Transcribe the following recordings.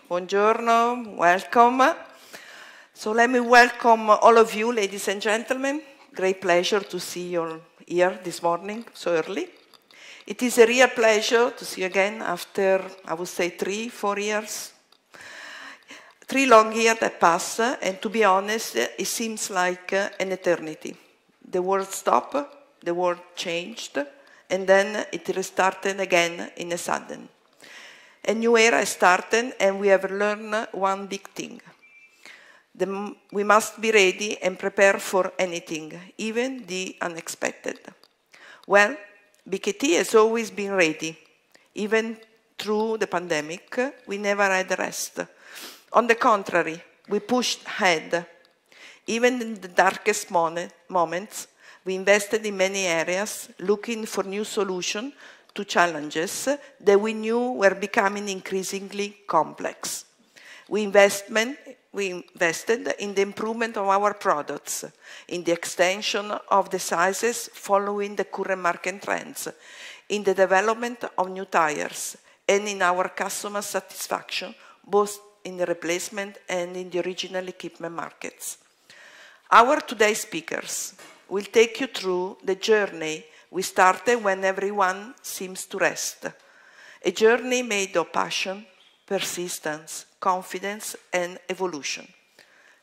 Buongiorno, welcome. So let me welcome all of you, ladies and gentlemen. Great pleasure to see you all here this morning, so early. It is a real pleasure to see you again after, I would say, 3-4 years. 3 long years that pass, and to be honest, it seems like an eternity. The world stopped, the world changed, and then it restarted again in a sudden. A new era started, and we have learned one big thing. We must be ready and prepare for anything, even the unexpected. Well, BKT has always been ready. Even through the pandemic, we never had rest. On the contrary, we pushed ahead. Even in the darkest moments, we invested in many areas, looking for new solutions to challenges that we knew were becoming increasingly complex. We invested in the improvement of our products, in the extension of the sizes following the current market trends, in the development of new tires, and in our customer satisfaction, both in the replacement and in the original equipment markets. Our today's speakers will take you through the journey we started when everyone seems to rest. A journey made of passion, persistence, confidence, and evolution.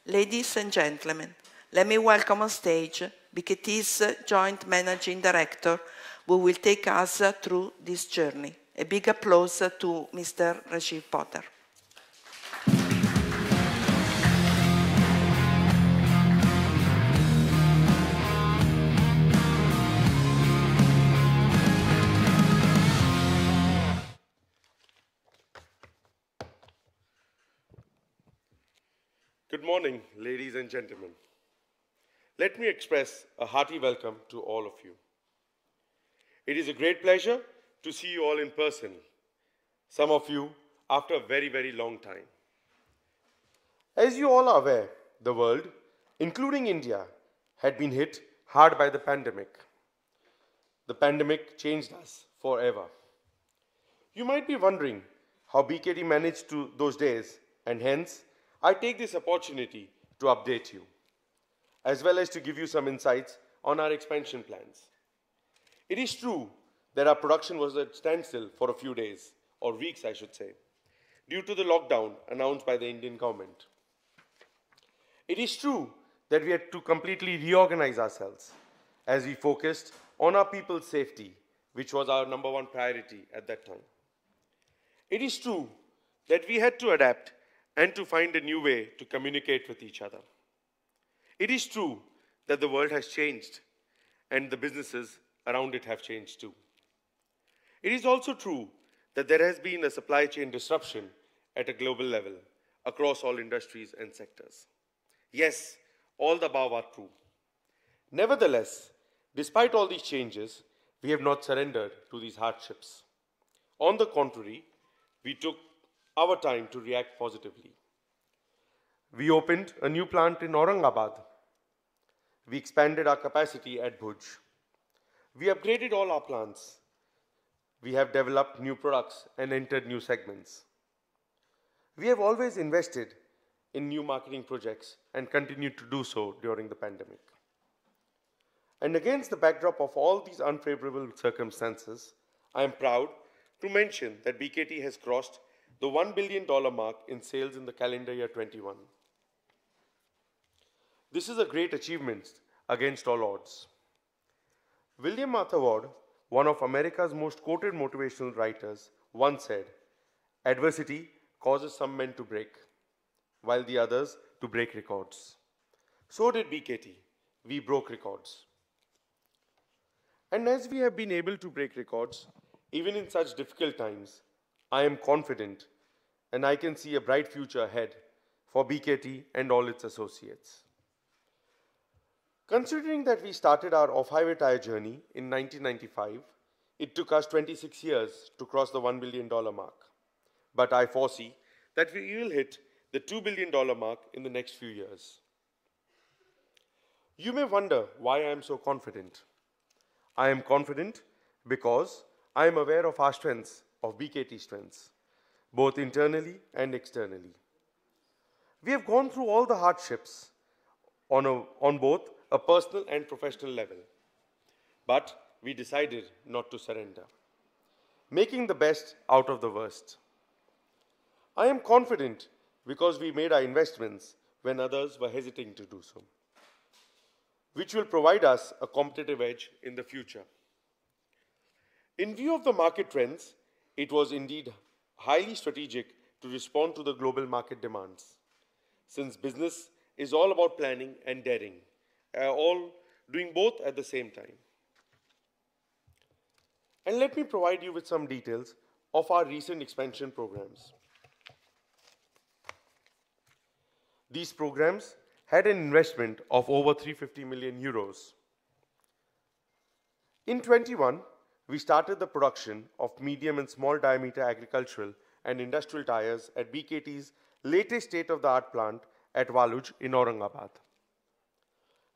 Ladies and gentlemen, let me welcome on stage BKT's Joint Managing Director, who will take us through this journey. A big applause to Mr. Rajiv Potter. Good morning, ladies and gentlemen. Let me express a hearty welcome to all of you. It is a great pleasure to see you all in person, some of you after a very, very long time. As you all are aware, the world, including India, had been hit hard by the pandemic. The pandemic changed us forever. You might be wondering how BKT managed through those days, and hence, I take this opportunity to update you, as well as to give you some insights on our expansion plans. It is true that our production was at standstill for a few days, or weeks I should say, due to the lockdown announced by the Indian government. It is true that we had to completely reorganize ourselves as we focused on our people's safety, which was our #1 priority at that time. It is true that we had to adapt and to find a new way to communicate with each other. It is true that the world has changed and the businesses around it have changed too. It is also true that there has been a supply chain disruption at a global level across all industries and sectors. Yes, all the above are true. Nevertheless, despite all these changes, we have not surrendered to these hardships. On the contrary, we took our time to react positively. We opened a new plant in Aurangabad. We expanded our capacity at Bhuj. We upgraded all our plants. We have developed new products and entered new segments. We have always invested in new marketing projects and continued to do so during the pandemic. And against the backdrop of all these unfavorable circumstances, I am proud to mention that BKT has crossed the $1 billion mark in sales in the calendar year 21. This is a great achievement against all odds. William Arthur Ward, one of America's most quoted motivational writers, once said, "Adversity causes some men to break, while the others to break records." So did BKT. We broke records. And as we have been able to break records, even in such difficult times, I am confident and I can see a bright future ahead for BKT and all its associates. Considering that we started our off-highway tire journey in 1995, it took us 26 years to cross the $1 billion mark. But I foresee that we will hit the $2 billion mark in the next few years. You may wonder why I am so confident. I am confident because I am aware of our strengths, of BKT strengths. both internally and externally. We have gone through all the hardships on both a personal and professional level, but we decided not to surrender, making the best out of the worst. I am confident because we made our investments when others were hesitating to do so, which will provide us a competitive edge in the future. In view of the market trends, it was indeed highly strategic to respond to the global market demands, since business is all about planning and daring, all doing both at the same time. And let me provide you with some details of our recent expansion programs. These programs had an investment of over 350 million euros. In 21, we started the production of medium and small diameter agricultural and industrial tires at BKT's latest state-of-the-art plant at Waluj in Aurangabad.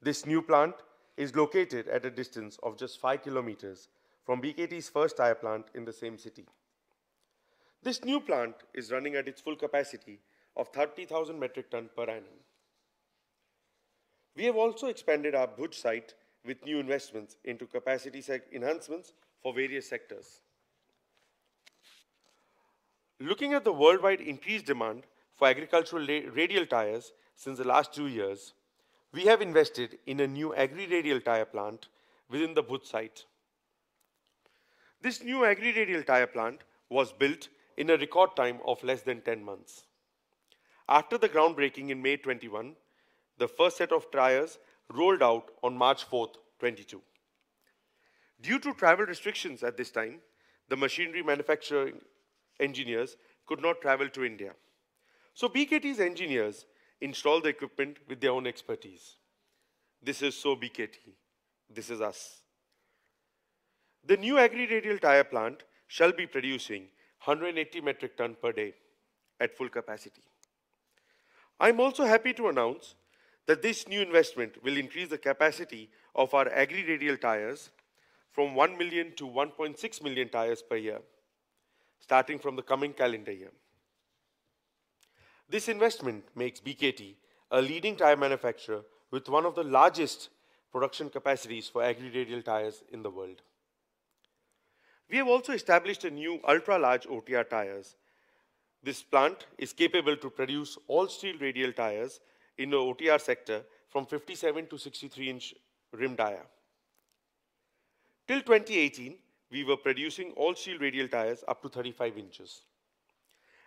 This new plant is located at a distance of just 5 kilometers from BKT's first tire plant in the same city. This new plant is running at its full capacity of 30,000 metric ton per annum. We have also expanded our Bhuj site with new investments into capacity enhancements for various sectors. Looking at the worldwide increased demand for agricultural radial tires since the last 2 years, we have invested in a new agri-radial tire plant within the Bhuj site. This new agri-radial tire plant was built in a record time of less than 10 months. After the groundbreaking in May 21, the first set of tires rolled out on March 4th, 22. Due to travel restrictions at this time, the machinery manufacturing engineers could not travel to India. So BKT's engineers installed the equipment with their own expertise. This is so BKT. This is us. The new agri-radial tire plant shall be producing 180 metric ton per day at full capacity. I'm also happy to announce that this new investment will increase the capacity of our agri-radial tires from 1 million to 1.6 million tires per year, starting from the coming calendar year. This investment makes BKT a leading tire manufacturer with one of the largest production capacities for agri-radial tires in the world. We have also established a new ultra-large OTR tires. This plant is capable to produce all-steel radial tires in the OTR sector from 57 to 63-inch rim dia. Till 2018, we were producing all-steel radial tires up to 35 inches.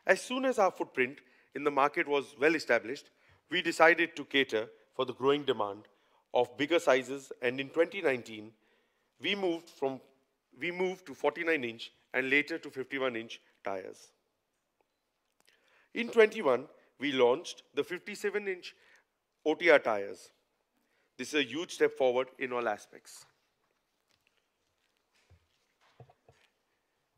As soon as our footprint in the market was well established, we decided to cater for the growing demand of bigger sizes, and in 2019, we moved to 49-inch and later to 51-inch tires. In 21, we launched the 57-inch OTR tires. This is a huge step forward in all aspects.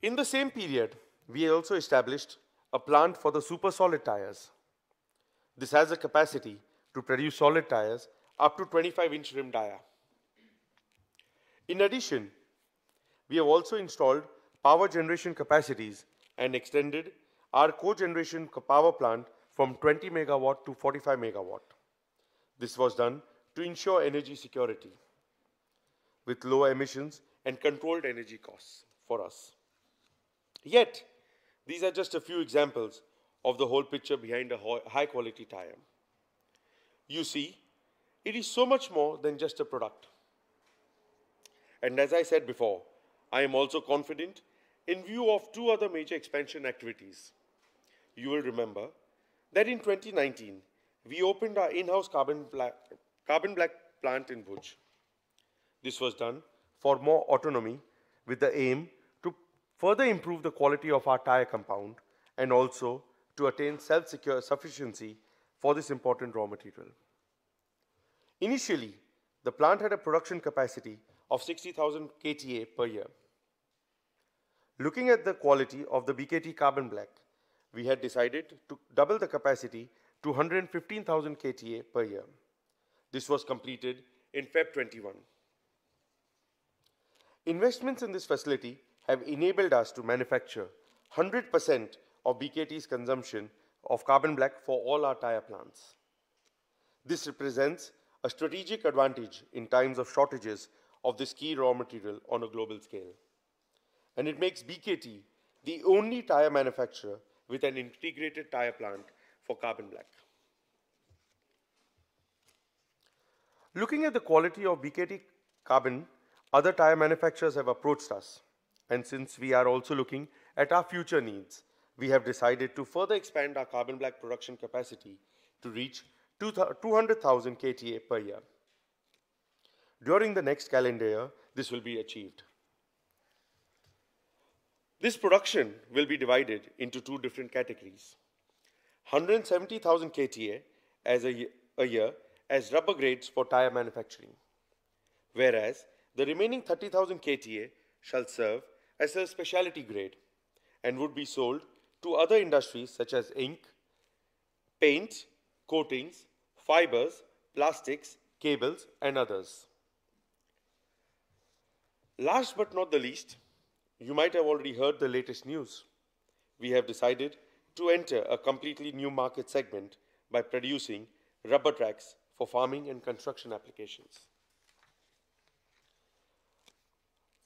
In the same period, we also established a plant for the super solid tires. This has a capacity to produce solid tires up to 25-inch rim dia. In addition, we have also installed power generation capacities and extended our cogeneration power plant from 20 megawatt to 45 megawatt. This was done to ensure energy security with low emissions and controlled energy costs for us. Yet, these are just a few examples of the whole picture behind a high-quality tire. You see, it is so much more than just a product. And as I said before, I am also confident in view of two other major expansion activities. You will remember that in 2019, we opened our in-house carbon black plant in Bhuj. This was done for more autonomy with the aim to further improve the quality of our tire compound and also to attain self-sufficiency for this important raw material. Initially, the plant had a production capacity of 60,000 KTA per year. Looking at the quality of the BKT carbon black, we had decided to double the capacity to 115,000 KTA per year. This was completed in Feb 21. Investments in this facility have enabled us to manufacture 100% of BKT's consumption of carbon black for all our tire plants. This represents a strategic advantage in times of shortages of this key raw material on a global scale. And it makes BKT the only tire manufacturer with an integrated tire plant for carbon black. Looking at the quality of BKT carbon, other tire manufacturers have approached us. And since we are also looking at our future needs, we have decided to further expand our carbon black production capacity to reach 200,000 KTA per year. During the next calendar year, this will be achieved. This production will be divided into two different categories. 170,000 KTA as a year as rubber grades for tire manufacturing, whereas the remaining 30,000 KTA shall serve as a specialty grade and would be sold to other industries such as ink, paint, coatings, fibers, plastics, cables, and others. Last but not the least, you might have already heard the latest news. We have decided to enter a completely new market segment by producing rubber tracks for farming and construction applications.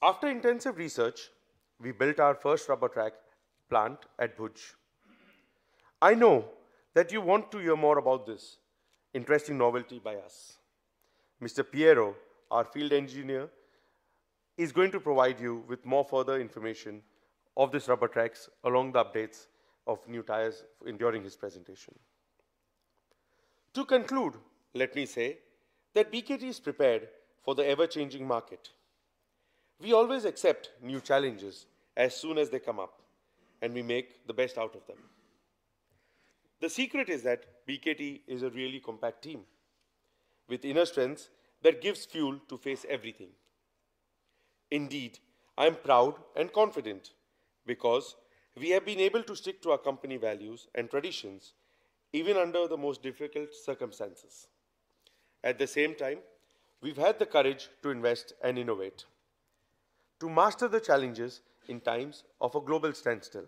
After intensive research, we built our first rubber track plant at Bhuj. I know that you want to hear more about this interesting novelty by us. Mr. Piero, our field engineer, is going to provide you with more further information of this rubber tracks along the updates of new tires during his presentation. To conclude, let me say that BKT is prepared for the ever-changing market. We always accept new challenges as soon as they come up, and we make the best out of them. The secret is that BKT is a really compact team with inner strengths that gives fuel to face everything. Indeed, I am proud and confident because we have been able to stick to our company values and traditions even under the most difficult circumstances. At the same time, we've had the courage to invest and innovate, to master the challenges in times of a global standstill.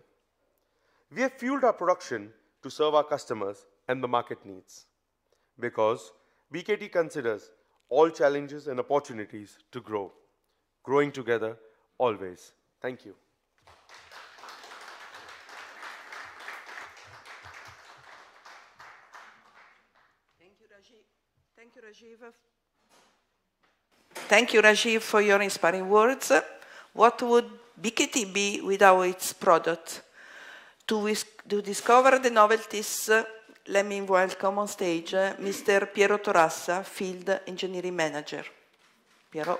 We have fueled our production to serve our customers and the market needs, because BKT considers all challenges and opportunities to grow, growing together always. Thank you. Thank you, Rajiv, for your inspiring words. What would BKT be without its product? To discover the novelties, let me welcome on stage Mr. Piero Torassa, Field Engineering Manager. Piero.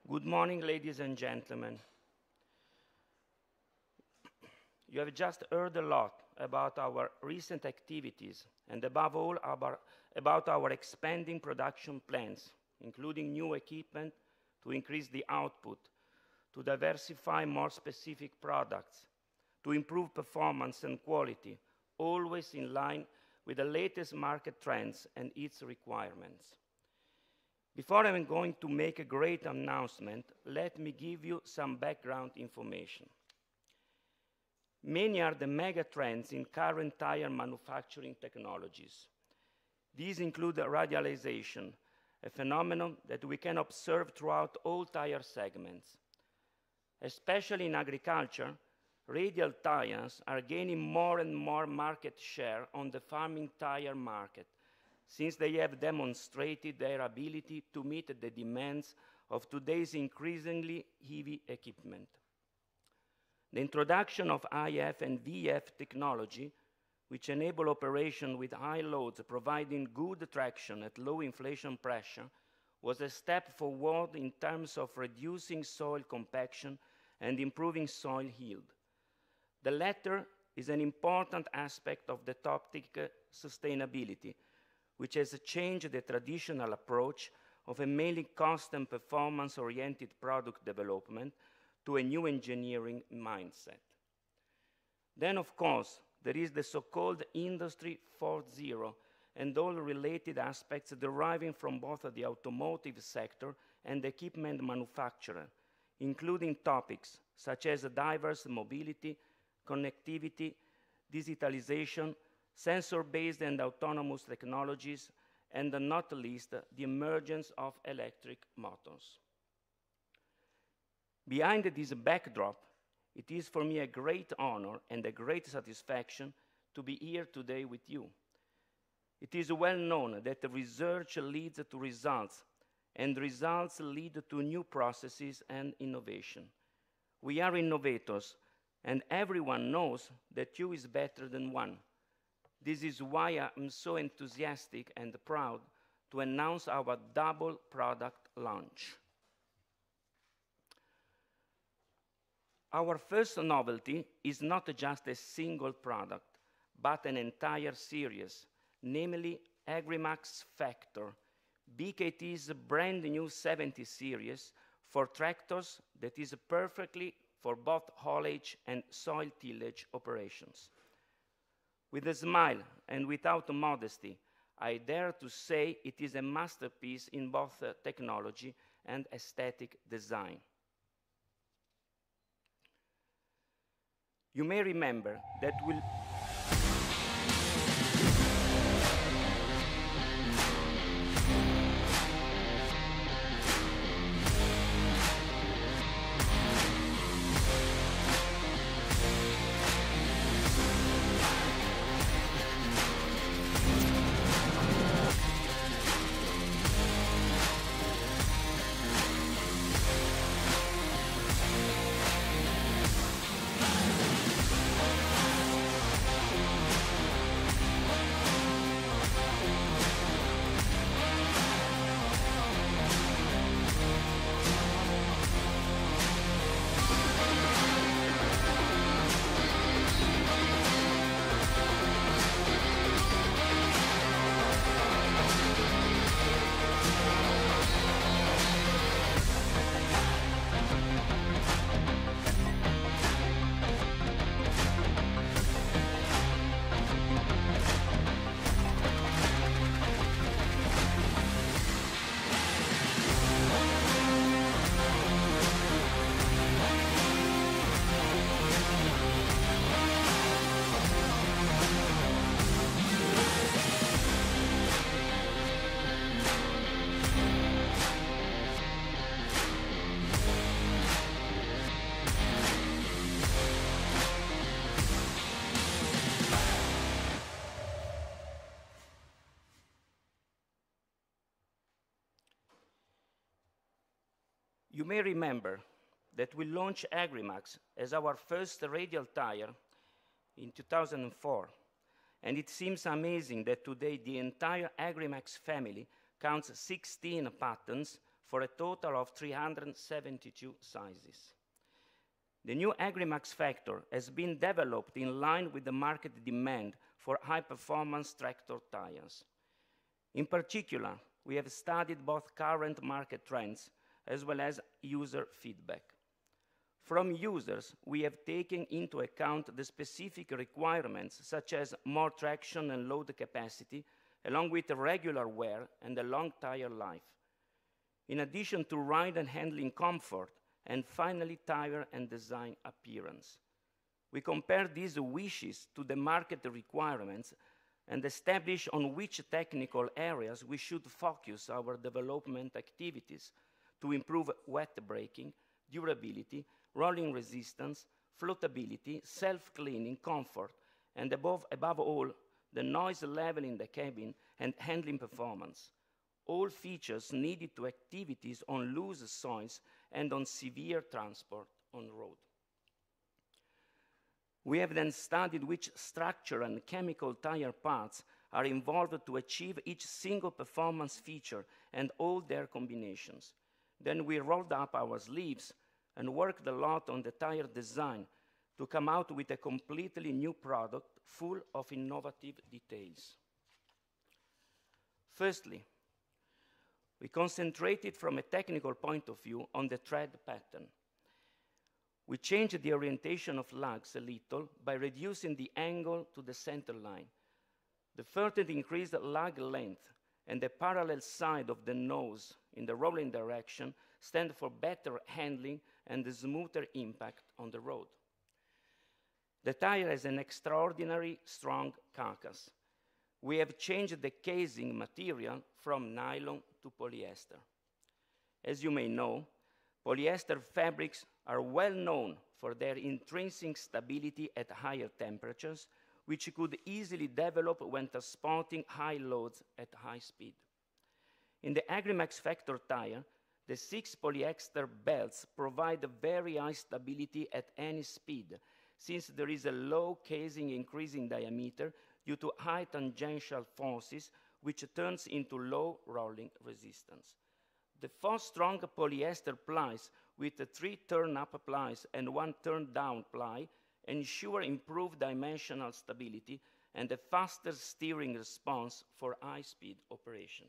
Good morning, ladies and gentlemen. You have just heard a lot about our recent activities and above all about our expanding production plans, including new equipment to increase the output, to diversify more specific products, to improve performance and quality, always in line with the latest market trends and its requirements. Before I'm going to make a great announcement, let me give you some background information. Many are the mega trends in current tire manufacturing technologies. These include radialization, a phenomenon that we can observe throughout all tire segments. Especially in agriculture, radial tires are gaining more and more market share on the farming tire market, since they have demonstrated their ability to meet the demands of today's increasingly heavy equipment. The introduction of IF and VF technology, which enable operation with high loads providing good traction at low inflation pressure, was a step forward in terms of reducing soil compaction and improving soil yield. The latter is an important aspect of the topic sustainability, which has changed the traditional approach of a mainly cost and performance-oriented product development to a new engineering mindset. Then, of course, there is the so-called Industry 4.0 and all related aspects deriving from both the automotive sector and the equipment manufacturer, including topics such as diverse mobility, connectivity, digitalization, sensor-based and autonomous technologies, and not least, the emergence of electric motors. Behind this backdrop, it is for me a great honor and a great satisfaction to be here today with you. It is well known that research leads to results, and results lead to new processes and innovation. We are innovators, and everyone knows that two is better than one. This is why I am so enthusiastic and proud to announce our double product launch. Our first novelty is not just a single product, but an entire series, namely Agrimax Factor, BKT's brand new 70 series for tractors that is perfectly for both haulage and soil tillage operations. With a smile and without modesty, I dare to say it is a masterpiece in both technology and aesthetic design. You may remember that you may remember that we launched Agrimax as our first radial tire in 2004, and it seems amazing that today the entire Agrimax family counts 16 patents for a total of 372 sizes. The new Agrimax Factor has been developed in line with the market demand for high-performance tractor tires. In particular, we have studied both current market trends as well as user feedback. From users, we have taken into account the specific requirements such as more traction and load capacity, along with regular wear and a long tire life. In addition to ride and handling comfort, and finally tire and design appearance. We compare these wishes to the market requirements and establish on which technical areas we should focus our development activities to improve wet braking, durability, rolling resistance, floatability, self-cleaning, comfort, and above all, the noise level in the cabin and handling performance. All features needed to activities on loose soils and on severe transport on road. We have then studied which structure and chemical tire parts are involved to achieve each single performance feature and all their combinations. Then we rolled up our sleeves and worked a lot on the tire design to come out with a completely new product full of innovative details. Firstly, we concentrated from a technical point of view on the tread pattern. We changed the orientation of lugs a little by reducing the angle to the center line. The further increased lug length and the parallel side of the nose in the rolling direction stand for better handling and a smoother impact on the road. The tire has an extraordinary strong carcass. We have changed the casing material from nylon to polyester. As you may know, polyester fabrics are well known for their intrinsic stability at higher temperatures, which could easily develop when transporting high loads at high speed. In the Agrimax Factor tire, the 6 polyester belts provide very high stability at any speed, since there is a low casing increase in diameter due to high tangential forces, which turns into low rolling resistance. The 4 strong polyester plies with 3 turn-up plies and 1 turn-down ply ensure improved dimensional stability and a faster steering response for high-speed operation.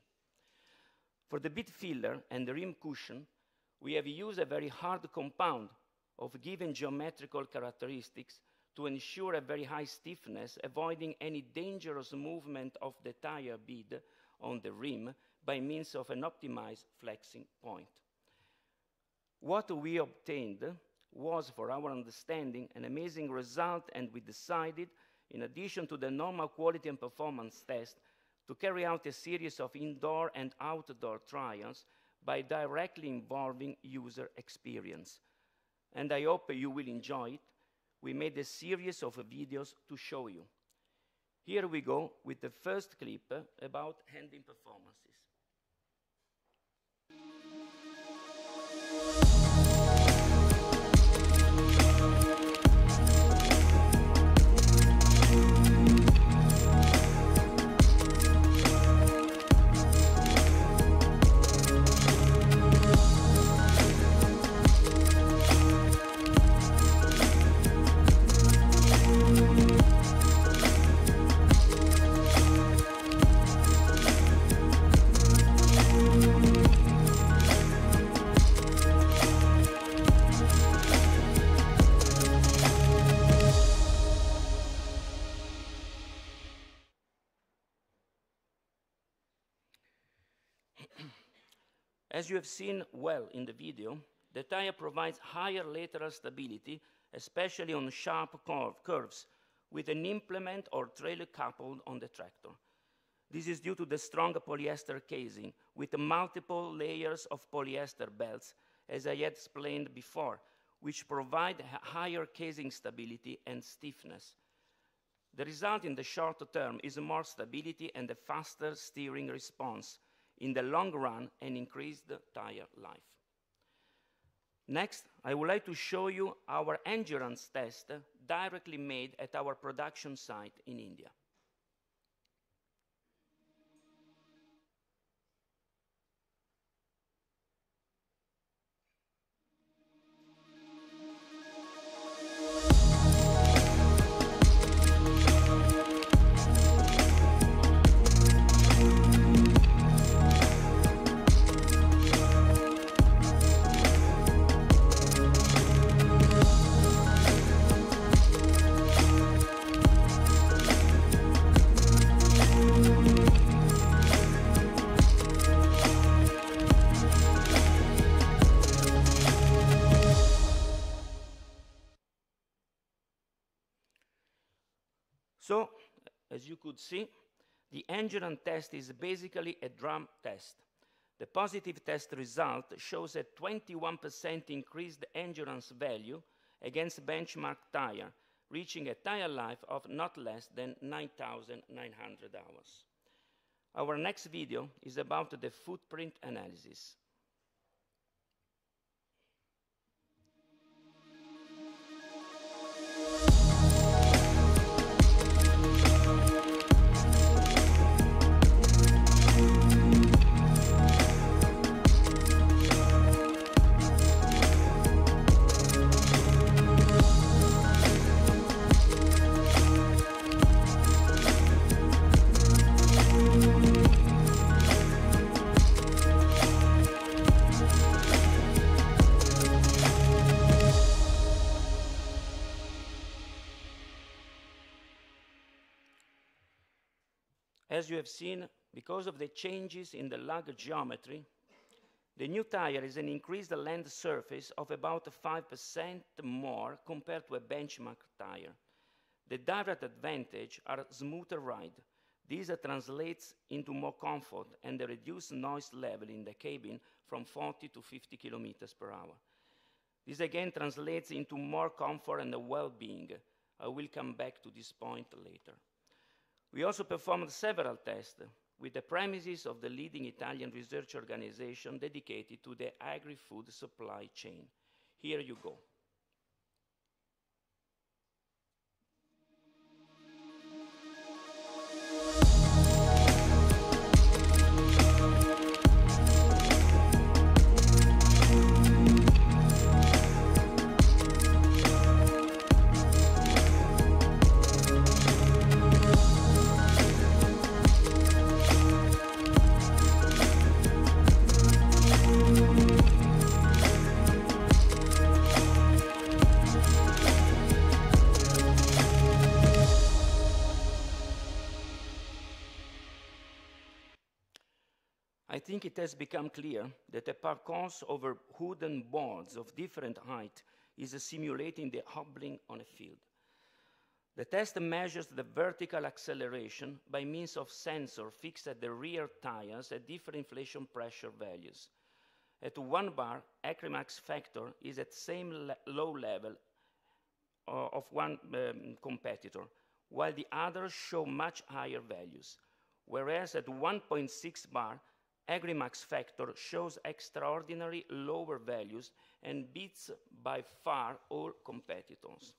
For the bit filler and the rim cushion, we have used a very hard compound of given geometrical characteristics to ensure a very high stiffness, avoiding any dangerous movement of the tire bead on the rim by means of an optimized flexing point. What we obtained was, for our understanding, an amazing result, and we decided, in addition to the normal quality and performance test, to carry out a series of indoor and outdoor trials by directly involving user experience. And I hope you will enjoy it. We made a series of videos to show you. Here we go with the first clip about handling performances. As you have seen well in the video, the tire provides higher lateral stability, especially on sharp curves, with an implement or trailer coupled on the tractor. This is due to the strong polyester casing with multiple layers of polyester belts, as I had explained before, which provide higher casing stability and stiffness. The result in the short term is more stability and a faster steering response in the long run and increased tire life. Next, I would like to show you our endurance test directly made at our production site in India. So, as you could see, the endurance test is basically a drum test. The positive test result shows a 21% increased endurance value against benchmark tire, reaching a tire life of not less than 9,900 hours. Our next video is about the footprint analysis. As you have seen, because of the changes in the lug geometry, the new tire has an increased land surface of about 5% more compared to a benchmark tire. The direct advantage are smoother ride. This translates into more comfort and a reduced noise level in the cabin from 40 to 50 kilometers per hour. This again translates into more comfort and well-being. I will come back to this point later. We also performed several tests with the premises of the leading Italian research organization dedicated to the agri-food supply chain. Here you go. I think it has become clear that a parcours over wooden boards of different height is simulating the hobbling on a field. The test measures the vertical acceleration by means of sensor fixed at the rear tires at different inflation pressure values. At 1 bar, Acrymax factor is at same low level of one competitor, while the others show much higher values. Whereas at 1.6 bar, Agrimax factor shows extraordinary lower values and beats by far all competitors.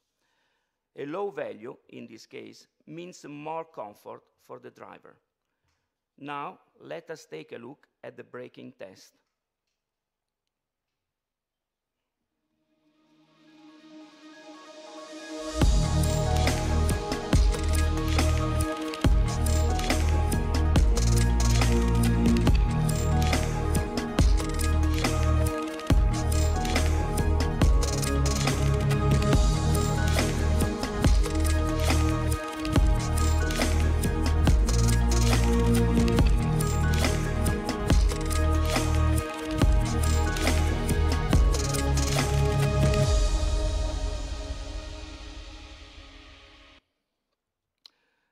A low value, in this case, means more comfort for the driver. Now, let us take a look at the braking test.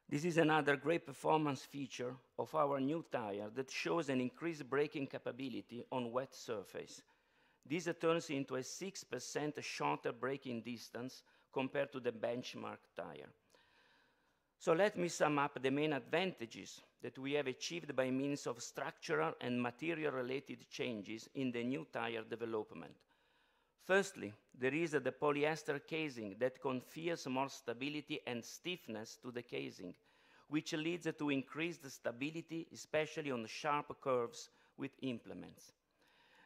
This is another great performance feature of our new tire that shows an increased braking capability on wet surface. This turns into a 6% shorter braking distance compared to the benchmark tire. So let me sum up the main advantages that we have achieved by means of structural and material-related changes in the new tire development. Firstly, there is the polyester casing that confers more stability and stiffness to the casing, which leads to increased stability, especially on sharp curves with implements.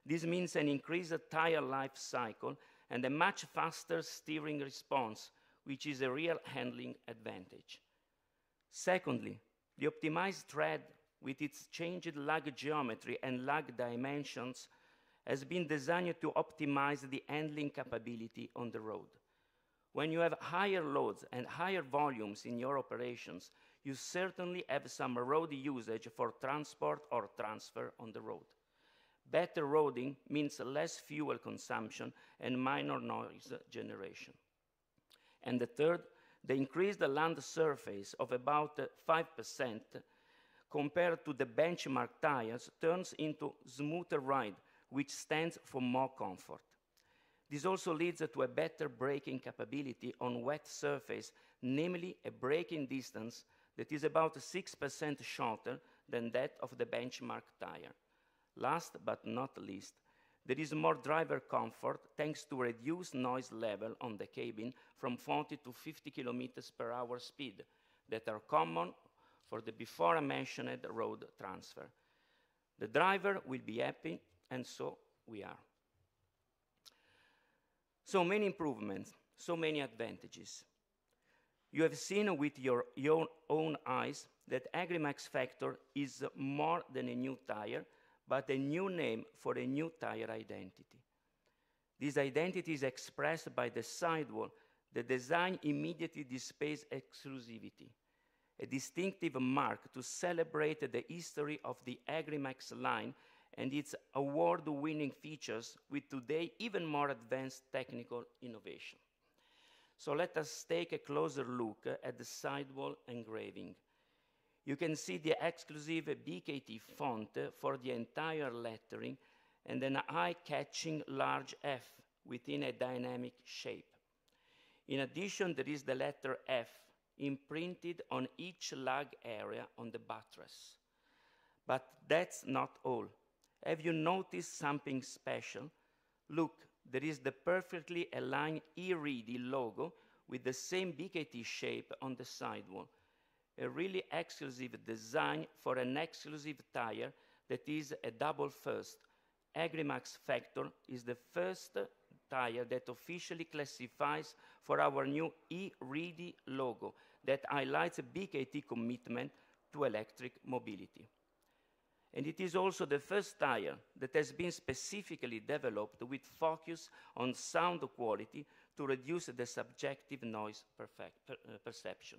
This means an increased tire life cycle and a much faster steering response, which is a real handling advantage. Secondly, the optimized tread with its changed lug geometry and lug dimensions has been designed to optimize the handling capability on the road. When you have higher loads and higher volumes in your operations, you certainly have some road usage for transport or transfer on the road. Better roading means less fuel consumption and minor noise generation. And the third, the increased land surface of about 5% compared to the benchmark tires turns into smoother ride, which stands for more comfort. This also leads to a better braking capability on wet surface, namely a braking distance that is about 6% shorter than that of the benchmark tire. Last but not least, there is more driver comfort thanks to reduced noise level on the cabin from 40 to 50 kilometers per hour speed that are common for the before mentioned road transfer. The driver will be happy, and so we are. So many improvements, so many advantages. You have seen with your own eyes that Agrimax Factor is more than a new tire, but a new name for a new tire identity. This identity is expressed by the sidewall. The design immediately displays exclusivity. a distinctive mark to celebrate the history of the Agrimax line and its award-winning features with today even more advanced technical innovation. So let us take a closer look at the sidewall engraving. You can see the exclusive BKT font for the entire lettering and an eye-catching large F within a dynamic shape. In addition, there is the letter F imprinted on each lug area on the buttress. But that's not all. Have you noticed something special? Look, there is the perfectly aligned E-Ready logo with the same BKT shape on the sidewall. A really exclusive design for an exclusive tire that is a double first. Agrimax Factor is the first tire that officially classifies for our new E-Ready logo that highlights a BKT commitment to electric mobility. And it is also the first tire that has been specifically developed with focus on sound quality to reduce the subjective noise perception.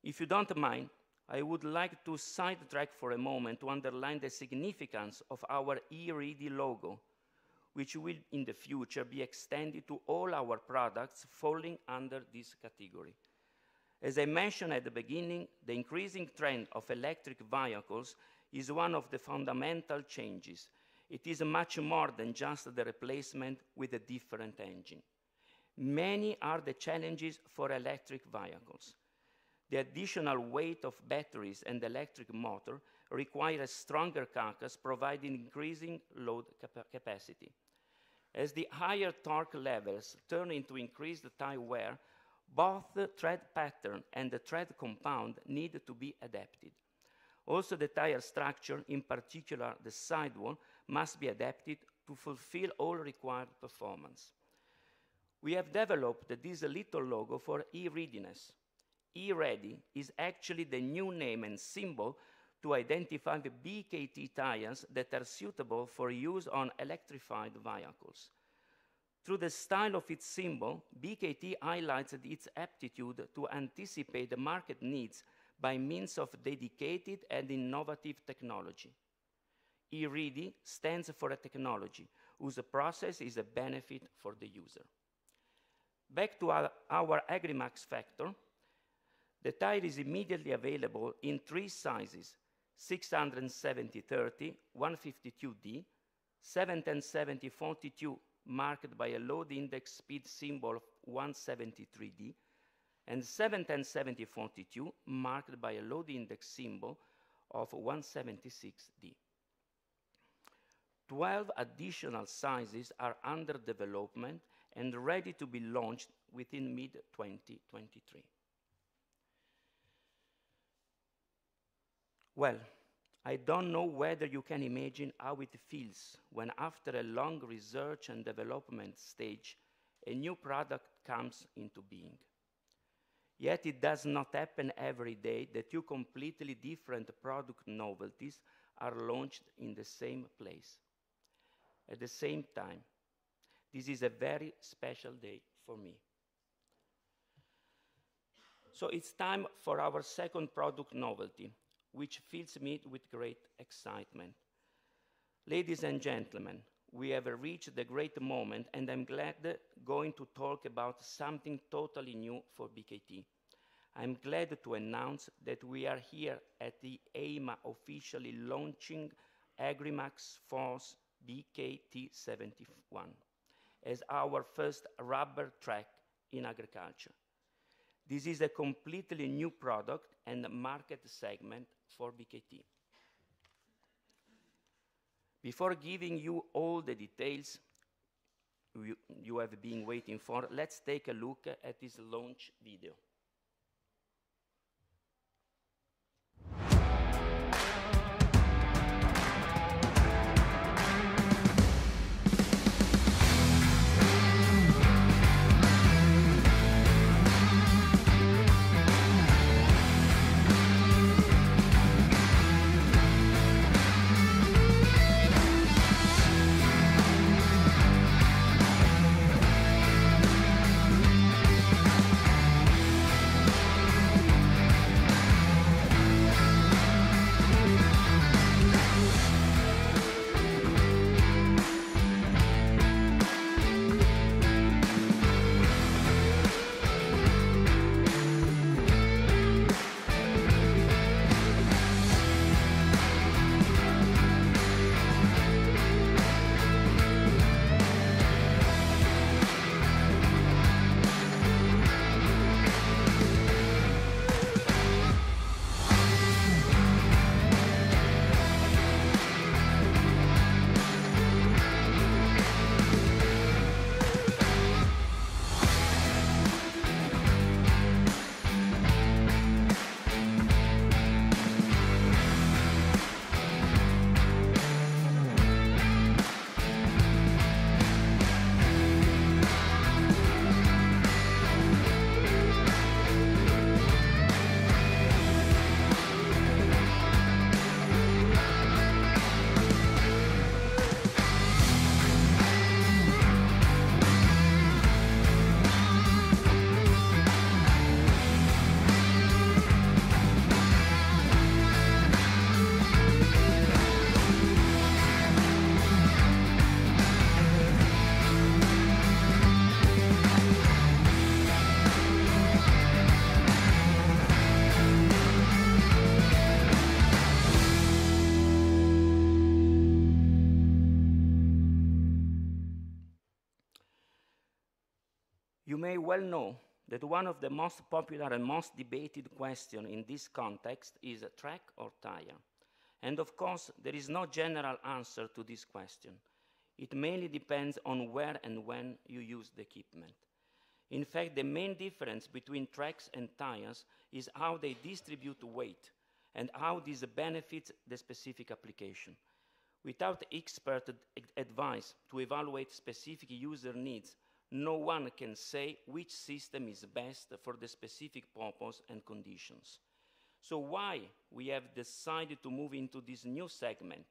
If you don't mind, I would like to sidetrack for a moment to underline the significance of our E-Ready logo, which will in the future be extended to all our products falling under this category. As I mentioned at the beginning, the increasing trend of electric vehicles is one of the fundamental changes. It is much more than just the replacement with a different engine. Many are the challenges for electric vehicles. The additional weight of batteries and electric motor require a stronger carcass, providing increasing load capacity. As the higher torque levels turn into increased tire wear, both the tread pattern and the tread compound need to be adapted. Also, the tire structure, in particular the sidewall, must be adapted to fulfill all required performance. We have developed this little logo for E-Readiness. E-Ready is actually the new name and symbol to identify the BKT tires that are suitable for use on electrified vehicles. Through the style of its symbol, BKT highlights its aptitude to anticipate the market needs by means of dedicated and innovative technology. E-Ready stands for a technology whose process is a benefit for the user. Back to our Agrimax Factor, the tire is immediately available in 3 sizes: 670/30, 152D, 710/70/42 marked by a load index speed symbol of 173D, and 710/70/42 marked by a load index symbol of 176D. 12 additional sizes are under development and ready to be launched within mid-2023. Well, I don't know whether you can imagine how it feels when, after a long research and development stage, a new product comes into being. Yet it does not happen every day that 2 completely different product novelties are launched in the same place. At the same time, this is a very special day for me. So it's time for our second product novelty, which fills me with great excitement. Ladies and gentlemen, we have reached the great moment, and I'm glad going to talk about something totally new for BKT. I'm glad to announce that we are here at the EIMA officially launching Agrimax Force BKT71 as our first rubber track in agriculture. This is a completely new product and market segment for BKT. Before giving you all the details you have been waiting for, let's take a look at this launch video. You may well know that one of the most popular and most debated questions in this context is track or tire. And of course, there is no general answer to this question. It mainly depends on where and when you use the equipment. In fact, the main difference between tracks and tires is how they distribute weight and how this benefits the specific application. Without expert advice to evaluate specific user needs, no one can say which system is best for the specific purpose and conditions. So why we have decided to move into this new segment?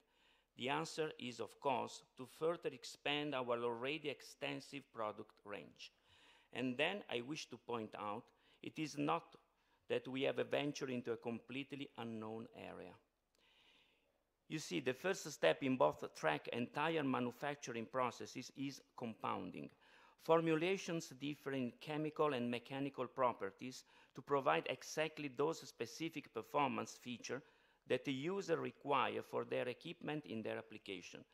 The answer is, of course, to further expand our already extensive product range. And then I wish to point out, it is not that we have ventured into a completely unknown area. You see, the first step in both track and tire manufacturing processes is compounding. Formulations differ in chemical and mechanical properties to provide exactly those specific performance features that the user require for their equipment in their application.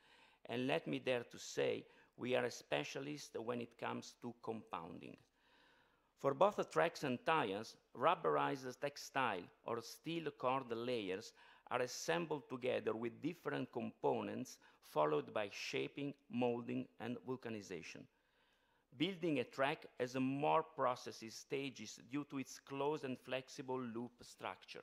And let me dare to say, we are a specialist when it comes to compounding. For both tracks and tires, rubberized textile or steel cord layers are assembled together with different components, followed by shaping, molding, and vulcanization. Building a track has more processes stages due to its closed and flexible loop structure.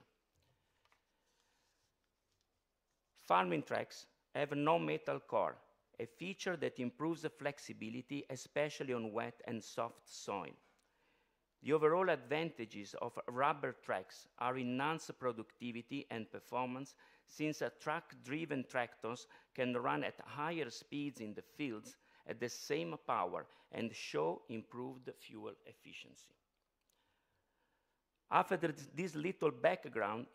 Farming tracks have no metal core, a feature that improves the flexibility, especially on wet and soft soil. The overall advantages of rubber tracks are enhanced productivity and performance, since truck-driven tractors can run at higher speeds in the fields at the same power and show improved fuel efficiency. After this little background,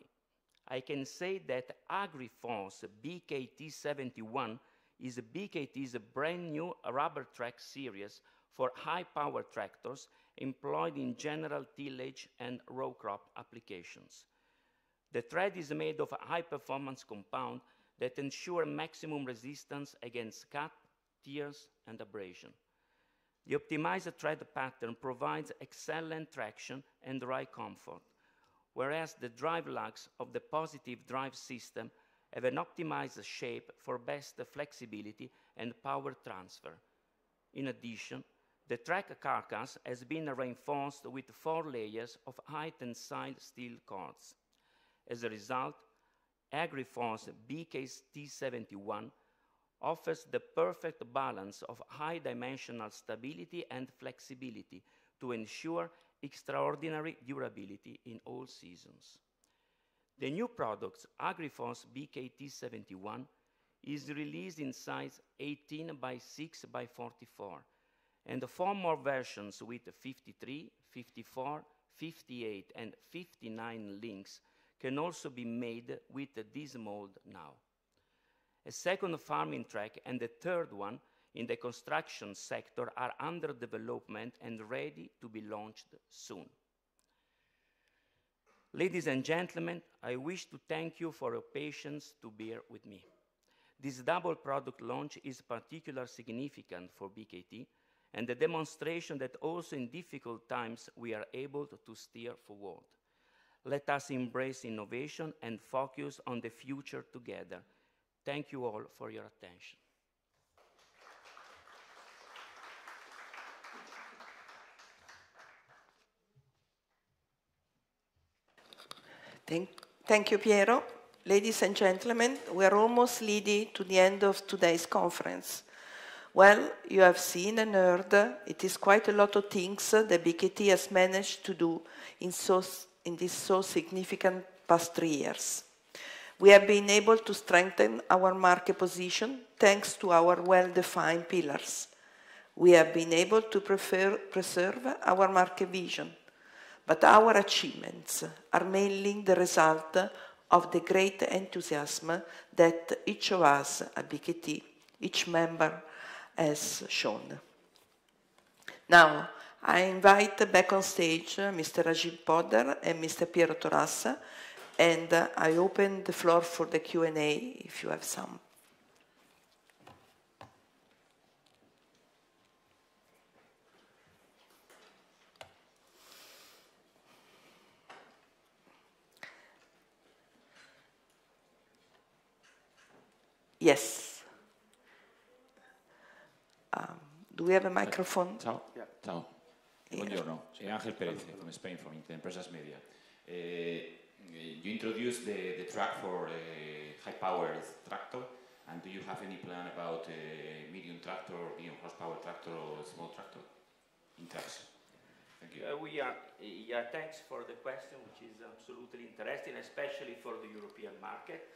I can say that AgriForce BKT71 is BKT's brand new rubber track series for high-power tractors employed in general tillage and row crop applications. The tread is made of a high-performance compound that ensure maximum resistance against cut, tears, and abrasion. The optimized tread pattern provides excellent traction and ride comfort, whereas the drive lugs of the positive drive system have an optimized shape for best flexibility and power transfer. In addition, the track carcass has been reinforced with 4 layers of high-tensile steel cords. As a result, AgriForce BKT71 offers the perfect balance of high-dimensional stability and flexibility to ensure extraordinary durability in all seasons. The new product, AgriForce BKT71, is released in size 18 by 6 by 44, and 4 more versions with 53, 54, 58, and 59 links can also be made with this mold now. A second farming track and a third one in the construction sector are under development and ready to be launched soon. Ladies and gentlemen, I wish to thank you for your patience to bear with me. This double product launch is particularly significant for BKT and a demonstration that also in difficult times we are able to steer forward. Let us embrace innovation and focus on the future together. Thank you all for your attention. Thank you, Piero. Ladies and gentlemen, we are almost leading to the end of today's conference. Well, you have seen and heard, it is quite a lot of things that BKT has managed to do in these so significant past 3 years. We have been able to strengthen our market position thanks to our well-defined pillars. We have been able to preserve our market vision, but our achievements are mainly the result of the great enthusiasm that each of us at BKT, each member, has shown. Now, I invite back on stage Mr. Rajiv Poddar and Mr. Piero Torassa, and I open the floor for the Q&A if you have some. Yes. Do we have a microphone? Ciao. Yeah. Ciao. Buongiorno. Angel Perez from Spain, from Empresas Media. You introduced the track for high-powered tractor, and do you have any plan about medium tractor, medium horsepower tractor, or small tractor in trucks? Thank you. Thanks for the question, which is absolutely interesting, especially for the European market.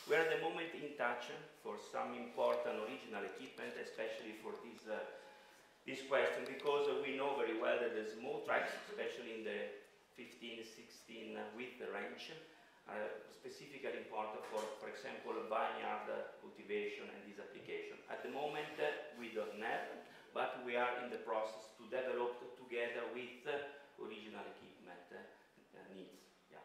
We are at the moment in touch for some important original equipment, especially for this question, because we know very well that the small trucks, especially in the 15, 16 width range, are specifically important for example, vineyard cultivation and this application. At the moment, we don't have, but we are in the process to develop together with original equipment needs. Yeah.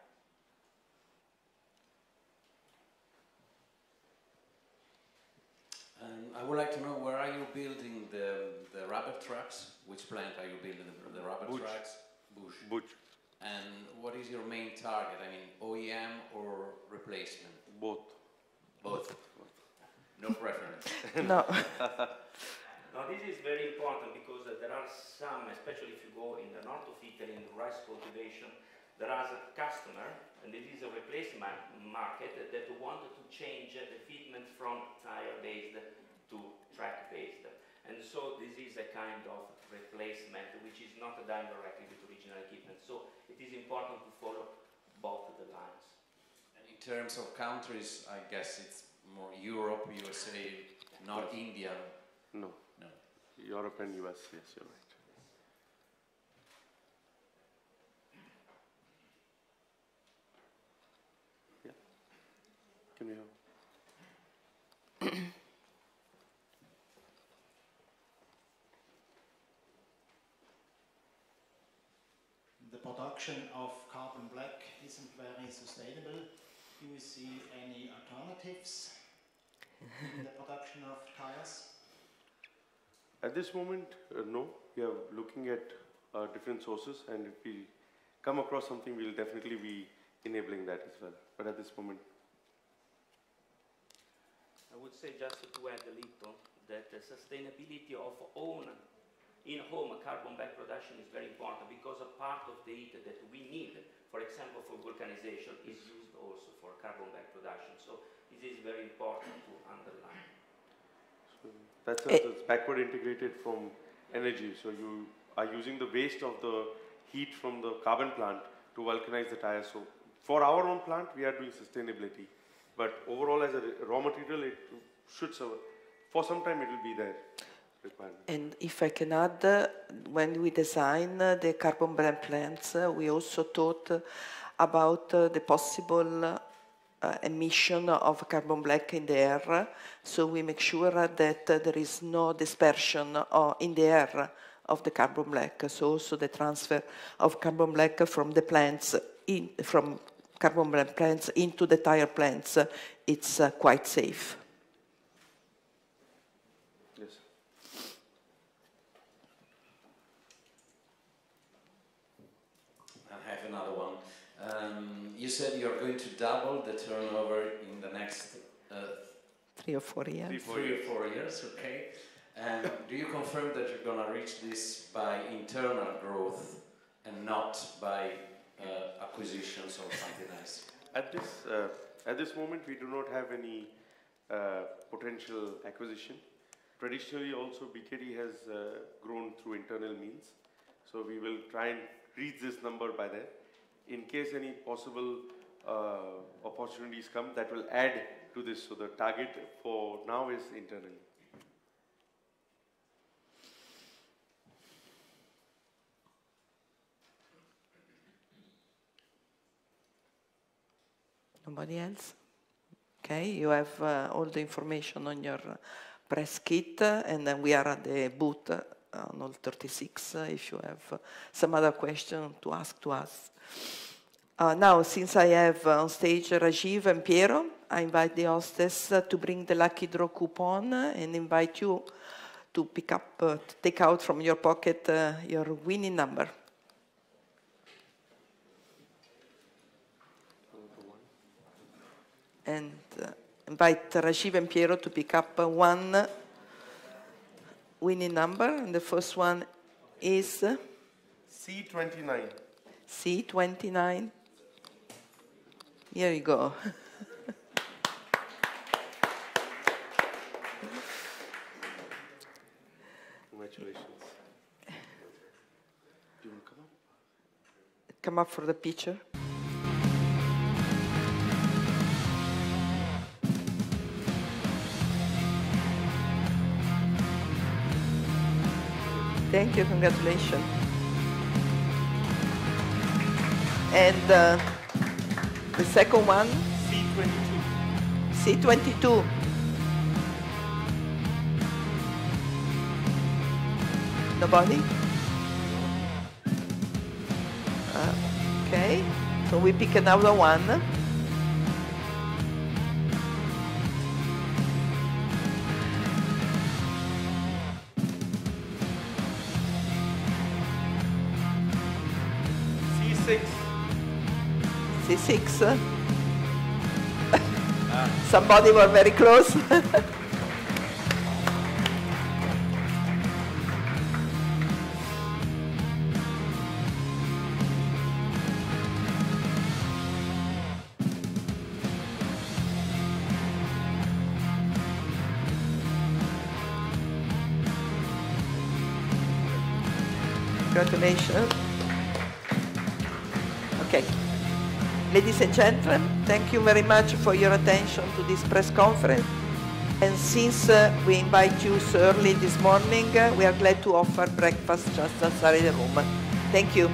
I would like to know, where are you building the rubber trucks? Which plant are you building the rubber trucks? Bush. And what is your main target? I mean, OEM or replacement? Both. Both. No preference. No. Now this is very important because there are some, especially if you go in the north of Italy in rice cultivation, there are a customer, and it is a replacement market, that wanted to change the fitment from tire-based to track-based. And so this is a kind of replacement which is not done directly with original equipment. So it is important to follow both the lines. And in terms of countries, I guess it's more Europe, USA, not India. No. No. Europe and US, yes, you're right. Yeah. Can we have? The production of carbon black isn't very sustainable. Do you see any alternatives in the production of tires? At this moment, no. We are looking at different sources, and if we come across something, we'll definitely be enabling that as well. But at this moment, I would say just to add a little that the sustainability of in-home carbon black production is very important because a part of the heat that we need, for example, for vulcanization, is used also for carbon black production. So this is very important to underline. so that's backward integrated from energy. So you are using the waste of the heat from the carbon plant to vulcanize the tires. So for our own plant, we are doing sustainability. But overall, as a raw material, it should serve. For some time, it will be there. And if I can add, when we design the carbon black plants, we also thought about the possible emission of carbon black in the air. So we make sure that there is no dispersion in the air of the carbon black. So also the transfer of carbon black from the plants, from carbon black plants into the tire plants, it's quite safe. Yes. I have another one. You said you're going to double the turnover in the next 3 or 4 years. 3 or 4 years, okay. And do you confirm that you're going to reach this by internal growth and not by acquisitions or something else? At this moment, we do not have any potential acquisition. Traditionally, also BKT has grown through internal means. So we will try and reach this number by then. In case any possible opportunities come, that will add to this. So the target for now is internally. Nobody else? Okay, you have all the information on your press kit, and then we are at the booth on all 36 if you have some other question to ask to us. Now, since I have on stage Rajiv and Piero, I invite the hostess to bring the lucky draw coupon and invite you to pick up, to take out from your pocket your winning number. And invite Rajiv and Piero to pick up one winning number, and the first one is C29. C29. Here you go. Congratulations. Do you want to come up? Come up for the picture. Thank you, congratulations. And the second one? C22. C22. Nobody? Okay, so we pick another one. C6. C6. Somebody was very close. Congratulations. Okay. Ladies and gentlemen, thank you very much for your attention to this press conference. And since we invite you so early this morning, we are glad to offer breakfast just outside the room. Thank you.